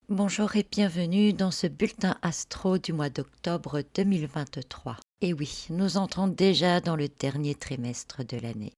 Bonjour et bienvenue dans ce bulletin astro du mois d'octobre 2023. Et oui, nous entrons déjà dans le dernier trimestre de l'année.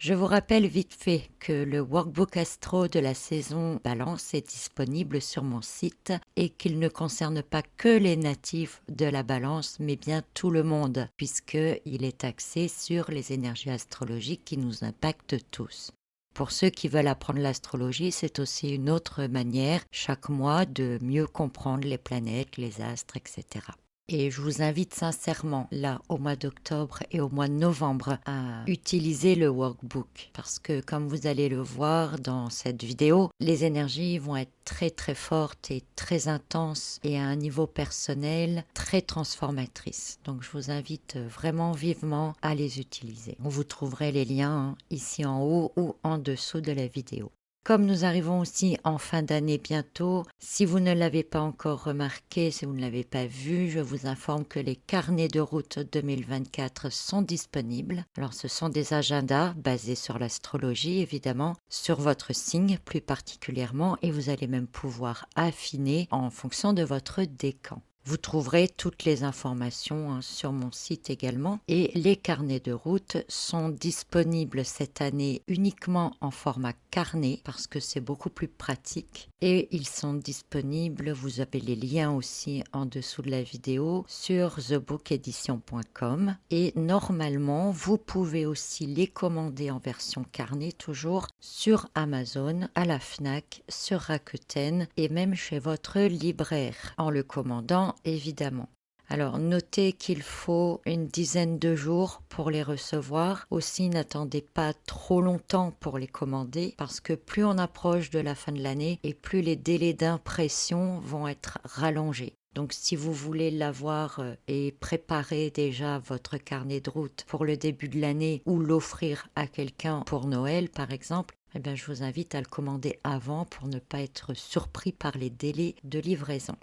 Je vous rappelle vite fait que le workbook astro de la saison Balance est disponible sur mon site et qu'il ne concerne pas que les natifs de la Balance mais bien tout le monde puisqu'il est axé sur les énergies astrologiques qui nous impactent tous. Pour ceux qui veulent apprendre l'astrologie, c'est aussi une autre manière chaque mois de mieux comprendre les planètes, les astres, etc. Et je vous invite sincèrement, là, au mois d'octobre et au mois de novembre, à utiliser le workbook. Parce que, comme vous allez le voir dans cette vidéo, les énergies vont être très très fortes et très intenses et à un niveau personnel très transformatrices. Donc je vous invite vraiment vivement à les utiliser. Vous trouverez les liens ici en haut ou en dessous de la vidéo. Comme nous arrivons aussi en fin d'année bientôt, si vous ne l'avez pas encore remarqué, si vous ne l'avez pas vu, je vous informe que les carnets de route 2024 sont disponibles. Alors ce sont des agendas basés sur l'astrologie évidemment, sur votre signe plus particulièrement et vous allez même pouvoir affiner en fonction de votre décan. Vous trouverez toutes les informations sur mon site également et les carnets de route sont disponibles cette année uniquement en format carnet parce que c'est beaucoup plus pratique et ils sont disponibles, vous avez les liens aussi en dessous de la vidéo sur thebookedition.com et normalement vous pouvez aussi les commander en version carnet toujours sur Amazon, à la Fnac, sur Rakuten et même chez votre libraire en le commandant évidemment. Alors notez qu'il faut une dizaine de jours pour les recevoir. Aussi n'attendez pas trop longtemps pour les commander parce que plus on approche de la fin de l'année et plus les délais d'impression vont être rallongés. Donc si vous voulez l'avoir et préparer déjà votre carnet de route pour le début de l'année ou l'offrir à quelqu'un pour Noël par exemple, eh bien, je vous invite à le commander avant pour ne pas être surpris par les délais de livraison.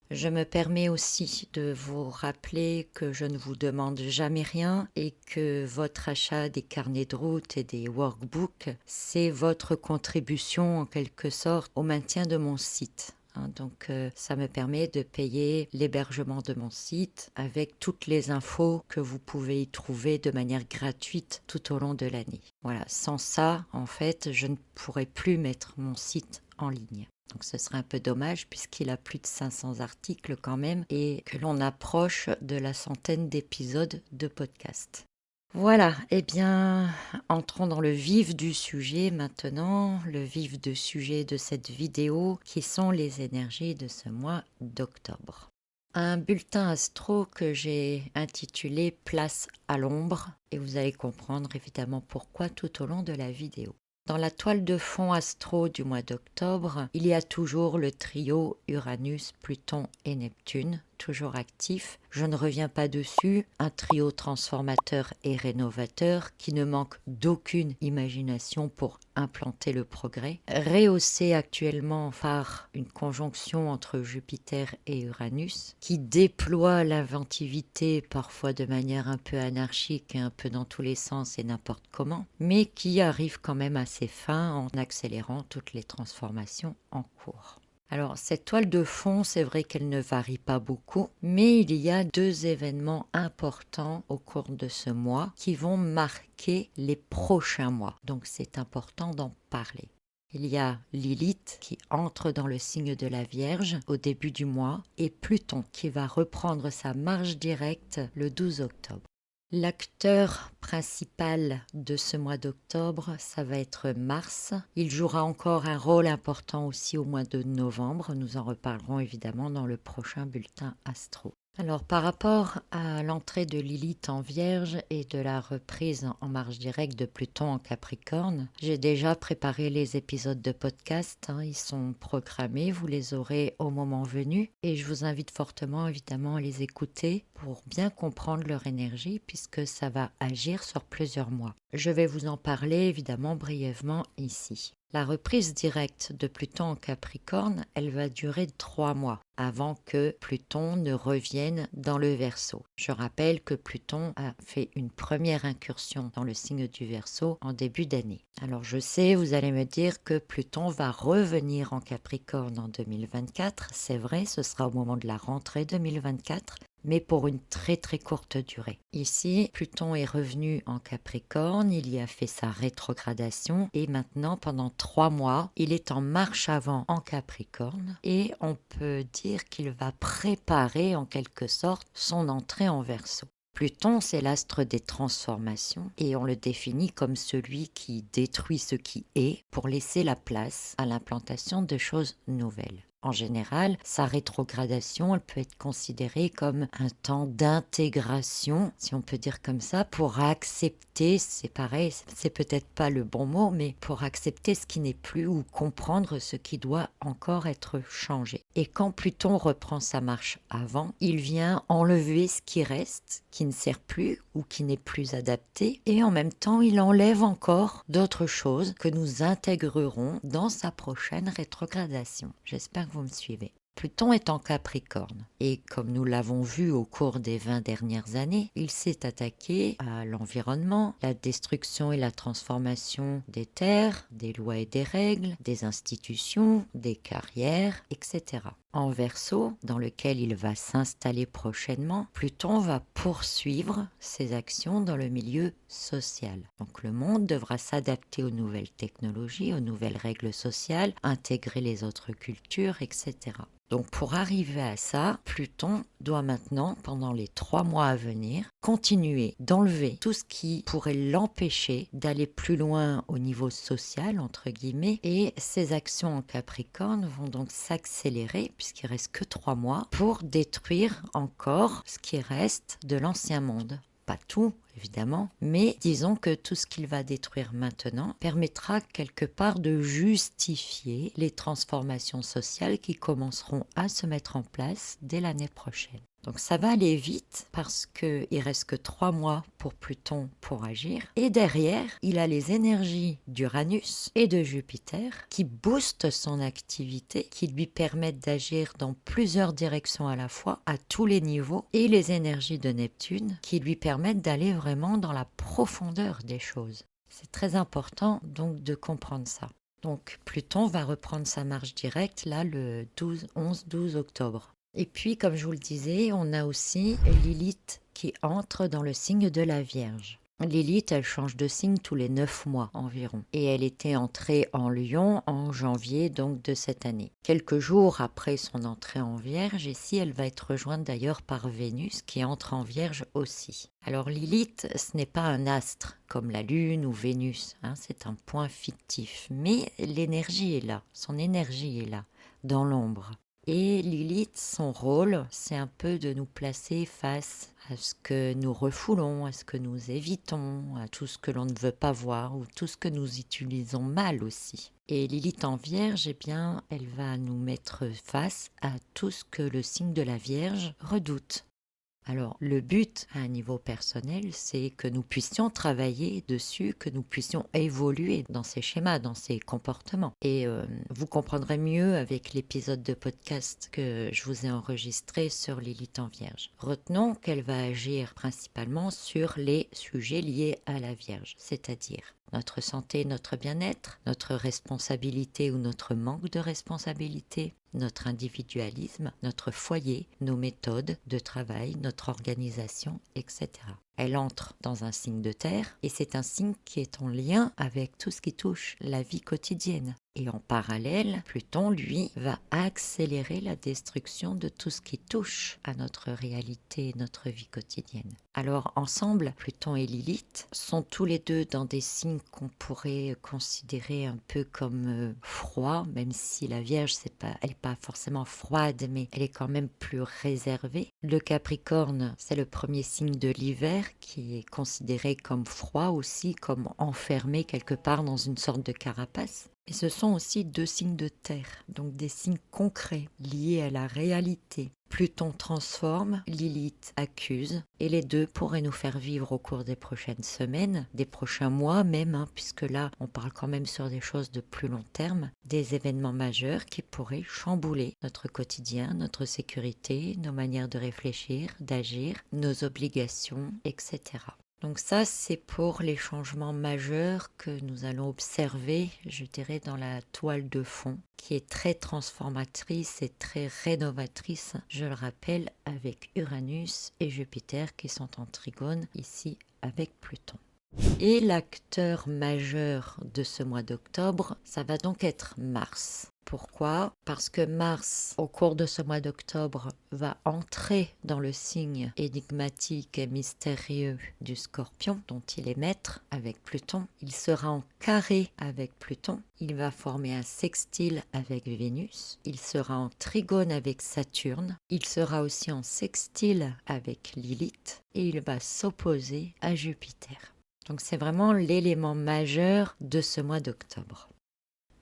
Je me permets aussi de vous rappeler que je ne vous demande jamais rien et que votre achat des carnets de route et des workbooks, c'est votre contribution en quelque sorte au maintien de mon site. Donc ça me permet de payer l'hébergement de mon site avec toutes les infos que vous pouvez y trouver de manière gratuite tout au long de l'année. Voilà, sans ça, en fait, je ne pourrais plus mettre mon site en ligne. Donc ce serait un peu dommage puisqu'il a plus de 500 articles quand même et que l'on approche de la centaine d'épisodes de podcast. Voilà, eh bien, entrons dans le vif du sujet maintenant, le vif du sujet de cette vidéo qui sont les énergies de ce mois d'octobre. Un bulletin astro que j'ai intitulé Place à l'ombre et vous allez comprendre évidemment pourquoi tout au long de la vidéo. Dans la toile de fond astro du mois d'octobre, il y a toujours le trio Uranus, Pluton et Neptune, toujours actif. Je ne reviens pas dessus, un trio transformateur et rénovateur qui ne manque d'aucune imagination pour implanter le progrès. Rehaussé actuellement par une conjonction entre Jupiter et Uranus qui déploie l'inventivité parfois de manière un peu anarchique et un peu dans tous les sens et n'importe comment, mais qui arrive quand même à ses fins en accélérant toutes les transformations en cours. Alors cette toile de fond, c'est vrai qu'elle ne varie pas beaucoup, mais il y a deux événements importants au cours de ce mois qui vont marquer les prochains mois. Donc c'est important d'en parler. Il y a Lilith qui entre dans le signe de la Vierge au début du mois et Pluton qui va reprendre sa marche directe le 12 octobre. L'acteur principal de ce mois d'octobre, ça va être Mars. Il jouera encore un rôle important aussi au mois de novembre. Nous en reparlerons évidemment dans le prochain bulletin astro. Alors par rapport à l'entrée de Lilith en Vierge et de la reprise en marche directe de Pluton en Capricorne, j'ai déjà préparé les épisodes de podcast, ils sont programmés, vous les aurez au moment venu et je vous invite fortement évidemment à les écouter pour bien comprendre leur énergie puisque ça va agir sur plusieurs mois. Je vais vous en parler évidemment brièvement ici. La reprise directe de Pluton en Capricorne, elle va durer 3 mois avant que Pluton ne revienne dans le Verseau. Je rappelle que Pluton a fait une première incursion dans le signe du Verseau en début d'année. Alors je sais, vous allez me dire que Pluton va revenir en Capricorne en 2024. C'est vrai, ce sera au moment de la rentrée 2024. Mais pour une très très courte durée. Ici, Pluton est revenu en Capricorne, il y a fait sa rétrogradation et maintenant pendant 3 mois, il est en marche avant en Capricorne et on peut dire qu'il va préparer en quelque sorte son entrée en Verseau. Pluton, c'est l'astre des transformations et on le définit comme celui qui détruit ce qui est pour laisser la place à l'implantation de choses nouvelles. En général, sa rétrogradation, elle peut être considérée comme un temps d'intégration, si on peut dire comme ça, pour accepter, c'est pareil, c'est peut-être pas le bon mot, mais pour accepter ce qui n'est plus ou comprendre ce qui doit encore être changé. Et quand Pluton reprend sa marche avant, il vient enlever ce qui reste, qui ne sert plus ou qui n'est plus adapté, et en même temps, il enlève encore d'autres choses que nous intégrerons dans sa prochaine rétrogradation. J'espère que vous me suivez. Pluton est en Capricorne et comme nous l'avons vu au cours des 20 dernières années, il s'est attaqué à l'environnement, la destruction et la transformation des terres, des lois et des règles, des institutions, des carrières, etc. En Verseau, dans lequel il va s'installer prochainement, Pluton va poursuivre ses actions dans le milieu social. Donc le monde devra s'adapter aux nouvelles technologies, aux nouvelles règles sociales, intégrer les autres cultures, etc. Donc pour arriver à ça, Pluton doit maintenant, pendant les 3 mois à venir, continuer d'enlever tout ce qui pourrait l'empêcher d'aller plus loin au niveau social, entre guillemets, et ses actions en Capricorne vont donc s'accélérer, puisqu'il reste que 3 mois, pour détruire encore ce qui reste de l'ancien monde. Pas tout, évidemment, mais disons que tout ce qu'il va détruire maintenant permettra quelque part de justifier les transformations sociales qui commenceront à se mettre en place dès l'année prochaine. Donc ça va aller vite parce qu'il reste que 3 mois pour Pluton pour agir. Et derrière, il a les énergies d'Uranus et de Jupiter qui boostent son activité, qui lui permettent d'agir dans plusieurs directions à la fois, à tous les niveaux, et les énergies de Neptune qui lui permettent d'aller vraiment dans la profondeur des choses. C'est très important donc de comprendre ça. Donc Pluton va reprendre sa marche directe là le 11-12 octobre. Et puis, comme je vous le disais, on a aussi Lilith qui entre dans le signe de la Vierge. Lilith, elle change de signe tous les 9 mois environ. Et elle était entrée en Lion en janvier donc de cette année. Quelques jours après son entrée en Vierge, ici, elle va être rejointe d'ailleurs par Vénus qui entre en Vierge aussi. Alors Lilith, ce n'est pas un astre comme la Lune ou Vénus, c'est un point fictif. Mais l'énergie est là, son énergie est là, dans l'ombre. Et Lilith, son rôle, c'est un peu de nous placer face à ce que nous refoulons, à ce que nous évitons, à tout ce que l'on ne veut pas voir ou tout ce que nous utilisons mal aussi. Et Lilith en Vierge, eh bien, elle va nous mettre face à tout ce que le signe de la Vierge redoute. Alors, le but à un niveau personnel, c'est que nous puissions travailler dessus, que nous puissions évoluer dans ces schémas, dans ces comportements. Et vous comprendrez mieux avec l'épisode de podcast que je vous ai enregistré sur Lilith en Vierge. Retenons qu'elle va agir principalement sur les sujets liés à la Vierge, c'est-à-dire notre santé, notre bien-être, notre responsabilité ou notre manque de responsabilité, notre individualisme, notre foyer, nos méthodes de travail, notre organisation, etc. Elle entre dans un signe de terre et c'est un signe qui est en lien avec tout ce qui touche la vie quotidienne. Et en parallèle, Pluton, lui, va accélérer la destruction de tout ce qui touche à notre réalité, notre vie quotidienne. Alors ensemble, Pluton et Lilith sont tous les deux dans des signes qu'on pourrait considérer un peu comme froids, même si la Vierge, elle n'est pas forcément froide, mais elle est quand même plus réservée. Le Capricorne, c'est le premier signe de l'hiver qui est considéré comme froid aussi, comme enfermé quelque part dans une sorte de carapace. Et ce sont aussi 2 signes de terre, donc des signes concrets liés à la réalité. Pluton transforme, Lilith accuse, et les deux pourraient nous faire vivre au cours des prochaines semaines, des prochains mois même, puisque là on parle quand même sur des choses de plus long terme, des événements majeurs qui pourraient chambouler notre quotidien, notre sécurité, nos manières de réfléchir, d'agir, nos obligations, etc. Donc ça, c'est pour les changements majeurs que nous allons observer, je dirais, dans la toile de fond, qui est très transformatrice et très rénovatrice, je le rappelle, avec Uranus et Jupiter qui sont en trigone ici avec Pluton. Et l'acteur majeur de ce mois d'octobre, ça va donc être Mars. Pourquoi? Parce que Mars, au cours de ce mois d'octobre, va entrer dans le signe énigmatique et mystérieux du Scorpion, dont il est maître avec Pluton. Il sera en carré avec Pluton. Il va former un sextile avec Vénus. Il sera en trigone avec Saturne. Il sera aussi en sextile avec Lilith. Et il va s'opposer à Jupiter. Donc c'est vraiment l'élément majeur de ce mois d'octobre.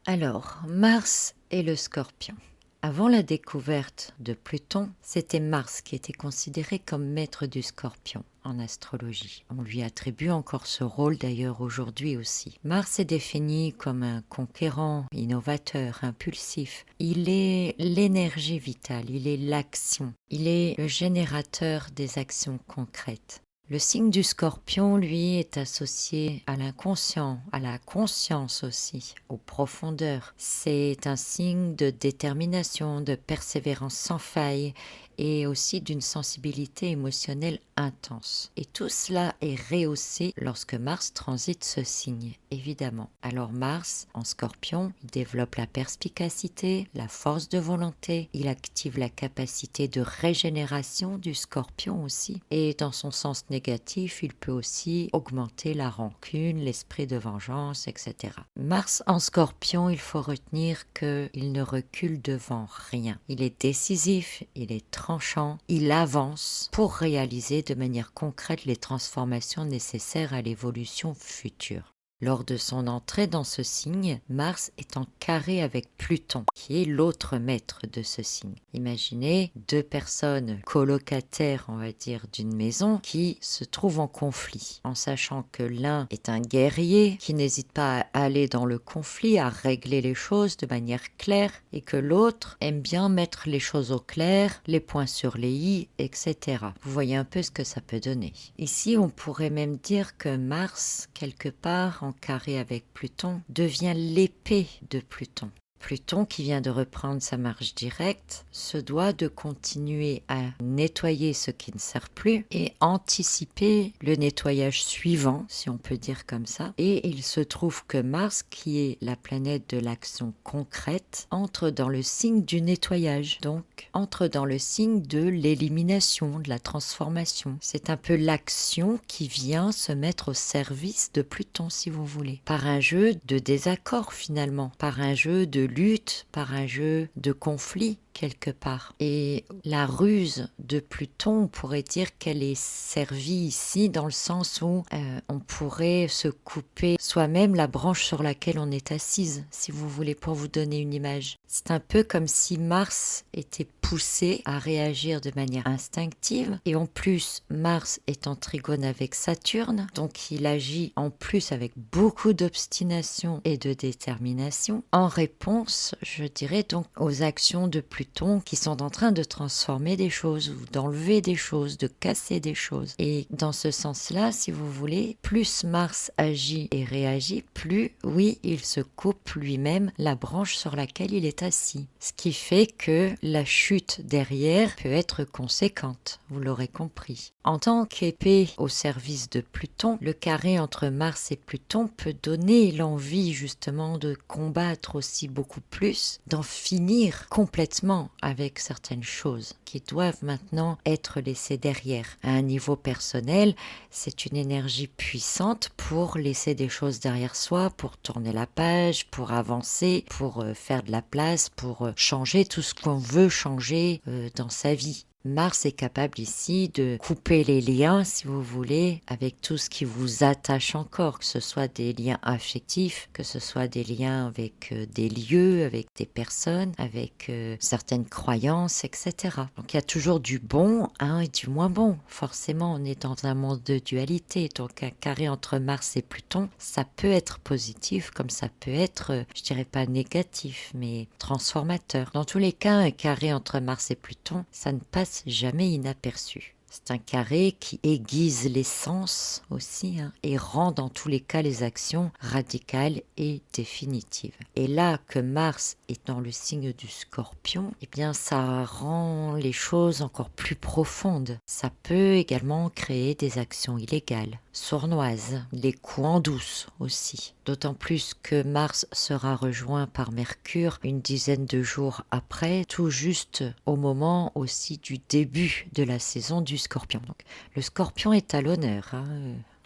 Alors, Mars et le Scorpion. Avant la découverte de Pluton, c'était Mars qui était considéré comme maître du Scorpion en astrologie. On lui attribue encore ce rôle d'ailleurs aujourd'hui aussi. Mars est défini comme un conquérant, innovateur, impulsif. Il est l'énergie vitale, il est l'action, il est le générateur des actions concrètes. Le signe du Scorpion, lui, est associé à l'inconscient, à la conscience aussi, aux profondeurs. C'est un signe de détermination, de persévérance sans faille et aussi d'une sensibilité émotionnelle intense. Et tout cela est rehaussé lorsque Mars transite ce signe, évidemment. Alors Mars, en Scorpion, il développe la perspicacité, la force de volonté, il active la capacité de régénération du Scorpion aussi. Et dans son sens négatif, il peut aussi augmenter la rancune, l'esprit de vengeance, etc. Mars en Scorpion, il faut retenir qu'il ne recule devant rien. Il est décisif, il est tranchant, il avance pour réaliser de manière concrète les transformations nécessaires à l'évolution future. Lors de son entrée dans ce signe, Mars est en carré avec Pluton, qui est l'autre maître de ce signe. Imaginez 2 personnes colocataires, on va dire, d'une maison qui se trouvent en conflit, en sachant que l'un est un guerrier qui n'hésite pas à aller dans le conflit, à régler les choses de manière claire, et que l'autre aime bien mettre les choses au clair, les points sur les i, etc. Vous voyez un peu ce que ça peut donner. Ici, on pourrait même dire que Mars, quelque part, en carré avec Pluton, devient l'épée de Pluton. Pluton, qui vient de reprendre sa marche directe, se doit de continuer à nettoyer ce qui ne sert plus et anticiper le nettoyage suivant, si on peut dire comme ça. Et il se trouve que Mars, qui est la planète de l'action concrète, entre dans le signe du nettoyage, donc entre dans le signe de l'élimination, de la transformation. C'est un peu l'action qui vient se mettre au service de Pluton, si vous voulez, par un jeu de désaccord finalement, par un jeu de lutte, par un jeu de conflit quelque part. Et la ruse de Pluton, on pourrait dire qu'elle est servie ici dans le sens où on pourrait se couper soi-même la branche sur laquelle on est assise, si vous voulez, pour vous donner une image. C'est un peu comme si Mars était poussé à réagir de manière instinctive, et en plus Mars est en trigone avec Saturne, donc il agit en plus avec beaucoup d'obstination et de détermination en réponse, je dirais, donc aux actions de Pluton qui sont en train de transformer des choses ou d'enlever des choses, de casser des choses. Et dans ce sens-là, si vous voulez, plus Mars agit et réagit, plus, oui, il se coupe lui-même la branche sur laquelle il est assis. Ce qui fait que la chute derrière peut être conséquente, vous l'aurez compris. En tant qu'épée au service de Pluton, le carré entre Mars et Pluton peut donner l'envie justement de combattre aussi beaucoup plus, d'en finir complètement avec certaines choses qui doivent maintenant être laissées derrière. À un niveau personnel, c'est une énergie puissante pour laisser des choses derrière soi, pour tourner la page, pour avancer, pour faire de la place, pour changer tout ce qu'on veut changer dans sa vie. Mars est capable ici de couper les liens, si vous voulez, avec tout ce qui vous attache encore, que ce soit des liens affectifs, que ce soit des liens avec des lieux, avec des personnes, avec certaines croyances, etc. Donc il y a toujours du bon et du moins bon. Forcément, on est dans un monde de dualité, donc un carré entre Mars et Pluton, ça peut être positif comme ça peut être, je dirais pas négatif, mais transformateur. Dans tous les cas, un carré entre Mars et Pluton, ça ne passe jamais inaperçu. C'est un carré qui aiguise les sens aussi et rend dans tous les cas les actions radicales et définitives. Et là que Mars est dans le signe du Scorpion, eh bien ça rend les choses encore plus profondes. Ça peut également créer des actions illégales, sournoises, les coups en douce aussi. D'autant plus que Mars sera rejoint par Mercure une dizaine de jours après, tout juste au moment aussi du début de la saison du Scorpion. Donc, le Scorpion est à l'honneur,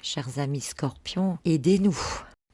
chers amis Scorpions, aidez-nous.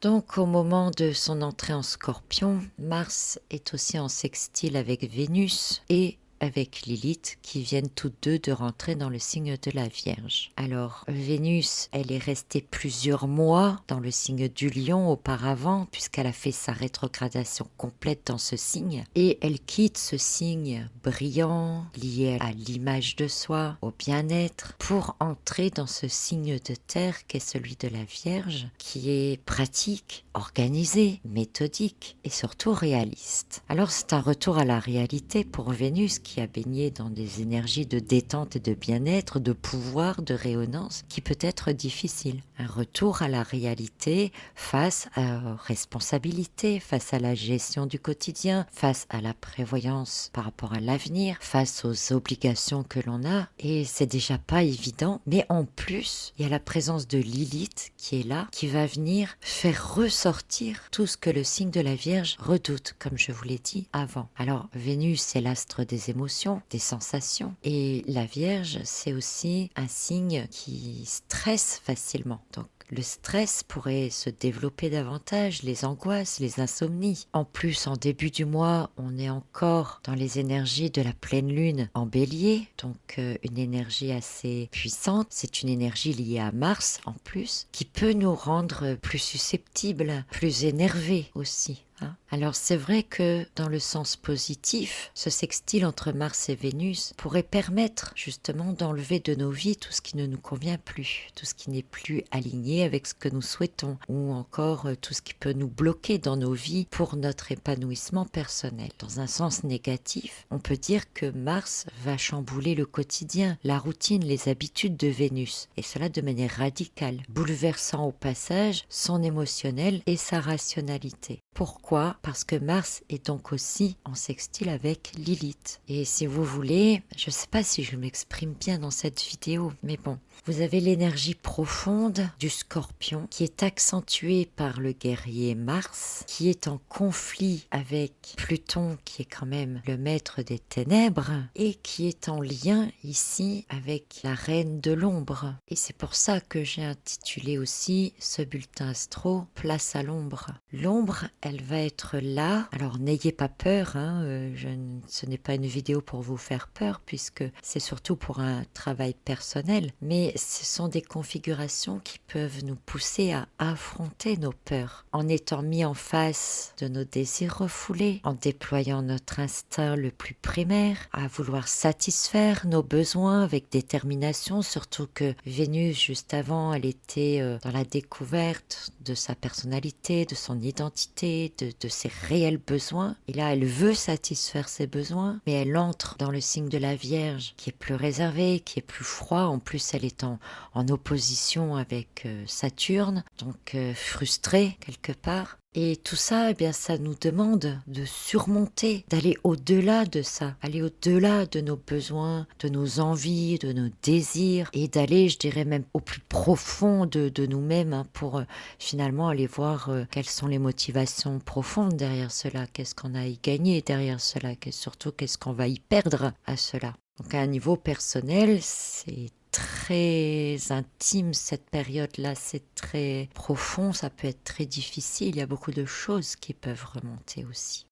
Donc au moment de son entrée en Scorpion, Mars est aussi en sextile avec Vénus et avec Lilith qui viennent toutes deux de rentrer dans le signe de la Vierge. Alors Vénus, elle est restée plusieurs mois dans le signe du Lion auparavant puisqu'elle a fait sa rétrogradation complète dans ce signe et elle quitte ce signe brillant, lié à l'image de soi, au bien-être pour entrer dans ce signe de terre qui est celui de la Vierge qui est pratique, organisé, méthodique et surtout réaliste. Alors c'est un retour à la réalité pour Vénus qui a baigné dans des énergies de détente et de bien-être, de pouvoir, de rayonnance, qui peut être difficile. Un retour à la réalité face à responsabilité, face à la gestion du quotidien, face à la prévoyance par rapport à l'avenir, face aux obligations que l'on a. Et c'est déjà pas évident, mais en plus, il y a la présence de Lilith qui est là, qui va venir faire ressortir tout ce que le signe de la Vierge redoute, comme je vous l'ai dit avant. Alors, Vénus, c'est l'astre des émotions, des sensations. Et la Vierge, c'est aussi un signe qui stresse facilement. Donc, le stress pourrait se développer davantage, les angoisses, les insomnies. En plus, en début du mois, on est encore dans les énergies de la pleine lune en bélier, donc une énergie assez puissante. C'est une énergie liée à Mars en plus, qui peut nous rendre plus susceptibles, plus énervés aussi. Alors c'est vrai que dans le sens positif, ce sextile entre Mars et Vénus pourrait permettre justement d'enlever de nos vies tout ce qui ne nous convient plus, tout ce qui n'est plus aligné avec ce que nous souhaitons, ou encore tout ce qui peut nous bloquer dans nos vies pour notre épanouissement personnel. Dans un sens négatif, on peut dire que Mars va chambouler le quotidien, la routine, les habitudes de Vénus, et cela de manière radicale, bouleversant au passage son émotionnel et sa rationalité. Pourquoi ? Parce que Mars est donc aussi en sextile avec Lilith. Et si vous voulez, je ne sais pas si je m'exprime bien dans cette vidéo, mais bon, vous avez l'énergie profonde du Scorpion qui est accentuée par le guerrier Mars, qui est en conflit avec Pluton, qui est quand même le maître des ténèbres, et qui est en lien ici avec la reine de l'ombre. Et c'est pour ça que j'ai intitulé aussi ce bulletin astro « Place à l'ombre ». L'ombre, elle va être là. Alors n'ayez pas peur, ce n'est pas une vidéo pour vous faire peur, puisque c'est surtout pour un travail personnel, mais ce sont des configurations qui peuvent nous pousser à affronter nos peurs, en étant mis en face de nos désirs refoulés, en déployant notre instinct le plus primaire, à vouloir satisfaire nos besoins avec détermination, surtout que Vénus, juste avant, elle était dans la découverte de sa personnalité, de son identité, de ses réels besoins. Et là, elle veut satisfaire ses besoins, mais elle entre dans le signe de la Vierge, qui est plus réservé, qui est plus froid. En plus, elle est en opposition avec Saturne, donc frustrée quelque part. Et tout ça, eh bien, ça nous demande de surmonter, d'aller au-delà de ça, aller au-delà de nos besoins, de nos envies, de nos désirs, et d'aller, je dirais même, au plus profond de nous-mêmes pour finalement aller voir quelles sont les motivations profondes derrière cela, qu'est-ce qu'on a à y gagner derrière cela, surtout qu'est-ce qu'on va y perdre à cela. Donc à un niveau personnel, c'est très intime cette période-là, c'est très profond, ça peut être très difficile, il y a beaucoup de choses qui peuvent remonter aussi.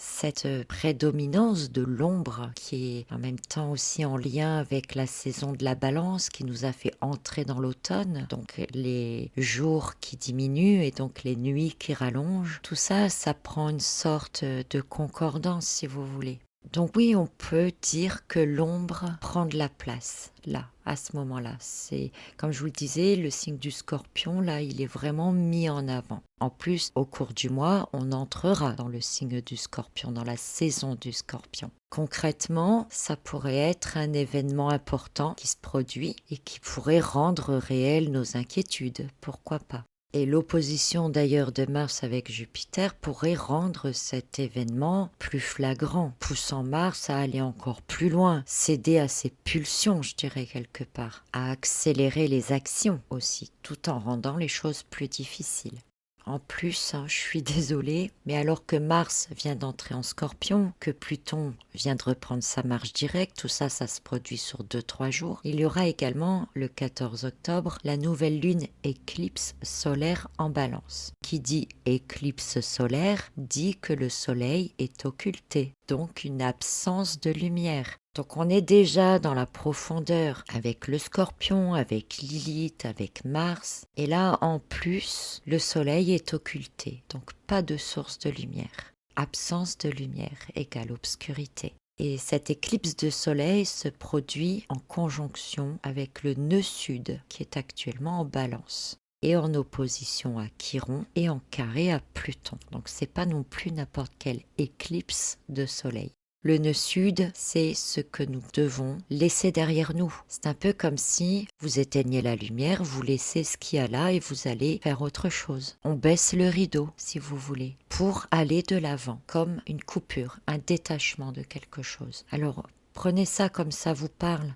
cette prédominance de l'ombre qui est en même temps aussi en lien avec la saison de la balance qui nous a fait entrer dans l'automne, donc les jours qui diminuent et donc les nuits qui rallongent, tout ça, ça prend une sorte de concordance si vous voulez. Donc oui, on peut dire que l'ombre prend de la place, là, à ce moment-là. C'est, comme je vous le disais, le signe du Scorpion, là, il est vraiment mis en avant. En plus, au cours du mois, on entrera dans le signe du Scorpion, dans la saison du Scorpion. Concrètement, ça pourrait être un événement important qui se produit et qui pourrait rendre réelles nos inquiétudes, pourquoi pas. Et l'opposition d'ailleurs de Mars avec Jupiter pourrait rendre cet événement plus flagrant, poussant Mars à aller encore plus loin, céder à ses pulsions, je dirais quelque part, à accélérer les actions aussi, tout en rendant les choses plus difficiles. En plus, je suis désolée, mais alors que Mars vient d'entrer en Scorpion, que Pluton vient de reprendre sa marche directe, tout ça, ça se produit sur 2-3 jours, il y aura également, le 14 octobre, la nouvelle lune éclipse solaire en Balance. Qui dit éclipse solaire dit que le soleil est occulté, donc une absence de lumière. Donc on est déjà dans la profondeur avec le Scorpion, avec Lilith, avec Mars. Et là, en plus, le soleil est occulté, donc pas de source de lumière. Absence de lumière égale obscurité. Et cette éclipse de soleil se produit en conjonction avec le nœud sud qui est actuellement en Balance et en opposition à Chiron et en carré à Pluton. Donc c'est pas non plus n'importe quelle éclipse de soleil. Le nœud sud, c'est ce que nous devons laisser derrière nous. C'est un peu comme si vous éteignez la lumière, vous laissez ce qu'il y a là et vous allez faire autre chose. On baisse le rideau, si vous voulez, pour aller de l'avant, comme une coupure, un détachement de quelque chose. Alors, prenez ça comme ça vous parle.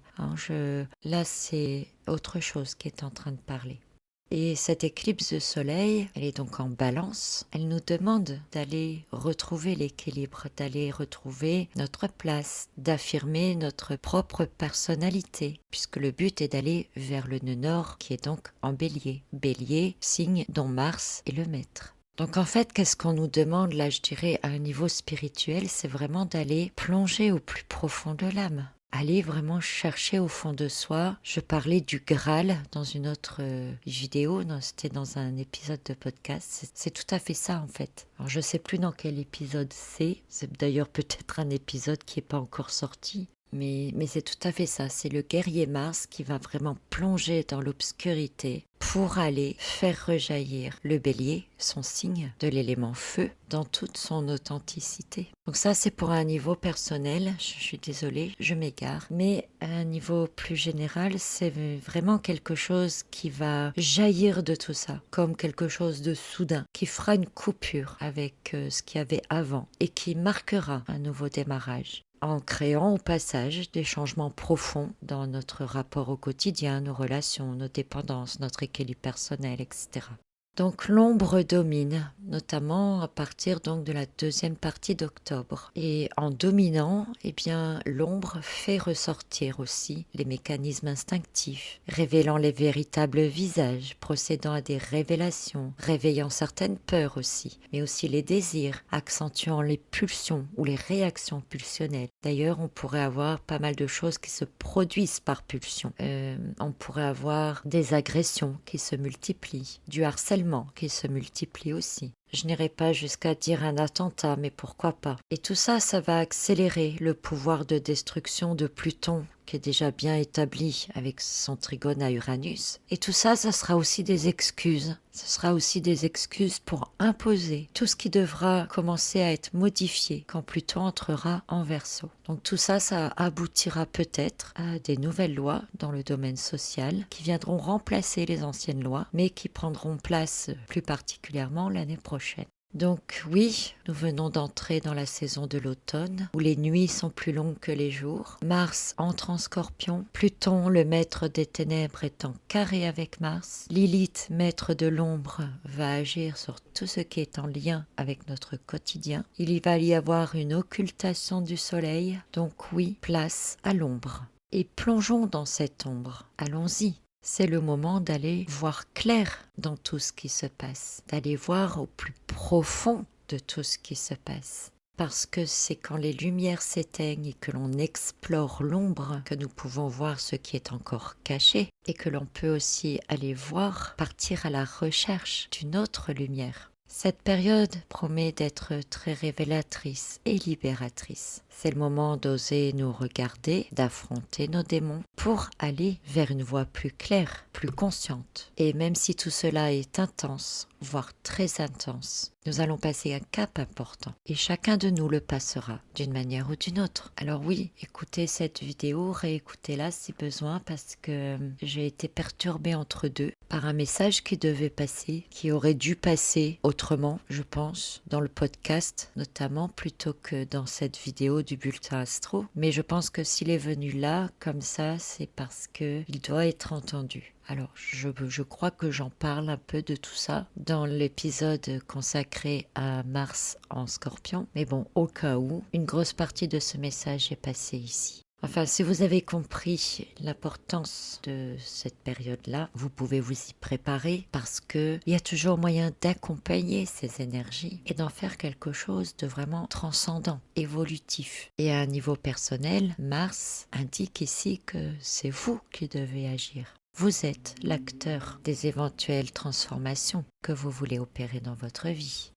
Là, c'est autre chose qui est en train de parler. Et cette éclipse de soleil, elle est donc en Balance. Elle nous demande d'aller retrouver l'équilibre, d'aller retrouver notre place, d'affirmer notre propre personnalité, puisque le but est d'aller vers le nœud nord qui est donc en Bélier. Bélier, signe dont Mars est le maître. Donc en fait, qu'est-ce qu'on nous demande là, je dirais, à un niveau spirituel, c'est vraiment d'aller plonger au plus profond de l'âme. Aller vraiment chercher au fond de soi. Je parlais du Graal dans une autre vidéo, c'était dans un épisode de podcast. C'est tout à fait ça en fait. Alors je sais plus dans quel épisode c'est d'ailleurs peut-être un épisode qui n'est pas encore sorti. Mais c'est tout à fait ça, c'est le guerrier Mars qui va vraiment plonger dans l'obscurité pour aller faire rejaillir le bélier, son signe de l'élément feu, dans toute son authenticité. Donc ça c'est pour un niveau personnel, je suis désolée, je m'égare, mais à un niveau plus général, c'est vraiment quelque chose qui va jaillir de tout ça, comme quelque chose de soudain, qui fera une coupure avec ce qu'il y avait avant et qui marquera un nouveau démarrage, en créant au passage des changements profonds dans notre rapport au quotidien, nos relations, nos dépendances, notre équilibre personnel, etc. Donc l'ombre domine, notamment à partir donc de la deuxième partie d'octobre. Et en dominant, eh bien, l'ombre fait ressortir aussi les mécanismes instinctifs, révélant les véritables visages, procédant à des révélations, réveillant certaines peurs aussi, mais aussi les désirs, accentuant les pulsions ou les réactions pulsionnelles. D'ailleurs, on pourrait avoir pas mal de choses qui se produisent par pulsion. On pourrait avoir des agressions qui se multiplient, du harcèlement qui se multiplie aussi. Je n'irai pas jusqu'à dire un attentat, mais pourquoi pas. Et tout ça, ça va accélérer le pouvoir de destruction de Pluton, qui est déjà bien établi avec son trigone à Uranus. Et tout ça, ça sera aussi des excuses. Ce sera aussi des excuses pour imposer tout ce qui devra commencer à être modifié quand Pluton entrera en Verseau. Donc tout ça, ça aboutira peut-être à des nouvelles lois dans le domaine social qui viendront remplacer les anciennes lois, mais qui prendront place plus particulièrement l'année prochaine. Donc oui, nous venons d'entrer dans la saison de l'automne, où les nuits sont plus longues que les jours. Mars entre en Scorpion, Pluton, le maître des ténèbres, est en carré avec Mars. Lilith, maître de l'ombre, va agir sur tout ce qui est en lien avec notre quotidien. Il va y avoir une occultation du soleil, donc oui, place à l'ombre. Et plongeons dans cette ombre, allons-y. C'est le moment d'aller voir clair dans tout ce qui se passe, d'aller voir au plus profond de tout ce qui se passe. parce que c'est quand les lumières s'éteignent et que l'on explore l'ombre que nous pouvons voir ce qui est encore caché et que l'on peut aussi aller voir, partir à la recherche d'une autre lumière. Cette période promet d'être très révélatrice et libératrice. C'est le moment d'oser nous regarder, d'affronter nos démons pour aller vers une voie plus claire, plus consciente. Et même si tout cela est intense, voire très intense, nous allons passer un cap important et chacun de nous le passera d'une manière ou d'une autre. Alors oui, écoutez cette vidéo, réécoutez-la si besoin parce que j'ai été perturbée entre deux par un message qui devait passer, qui aurait dû passer autrement, je pense, dans le podcast notamment plutôt que dans cette vidéo du bulletin astro. Mais je pense que s'il est venu là, comme ça, c'est parce qu'il doit être entendu. Alors, je crois que j'en parle un peu de tout ça dans l'épisode consacré à Mars en Scorpion. Mais bon, au cas où, une grosse partie de ce message est passée ici. Enfin, si vous avez compris l'importance de cette période-là, vous pouvez vous y préparer parce que il y a toujours moyen d'accompagner ces énergies et d'en faire quelque chose de vraiment transcendant, évolutif. Et à un niveau personnel, Mars indique ici que c'est vous qui devez agir. Vous êtes l'acteur des éventuelles transformations que vous voulez opérer dans votre vie.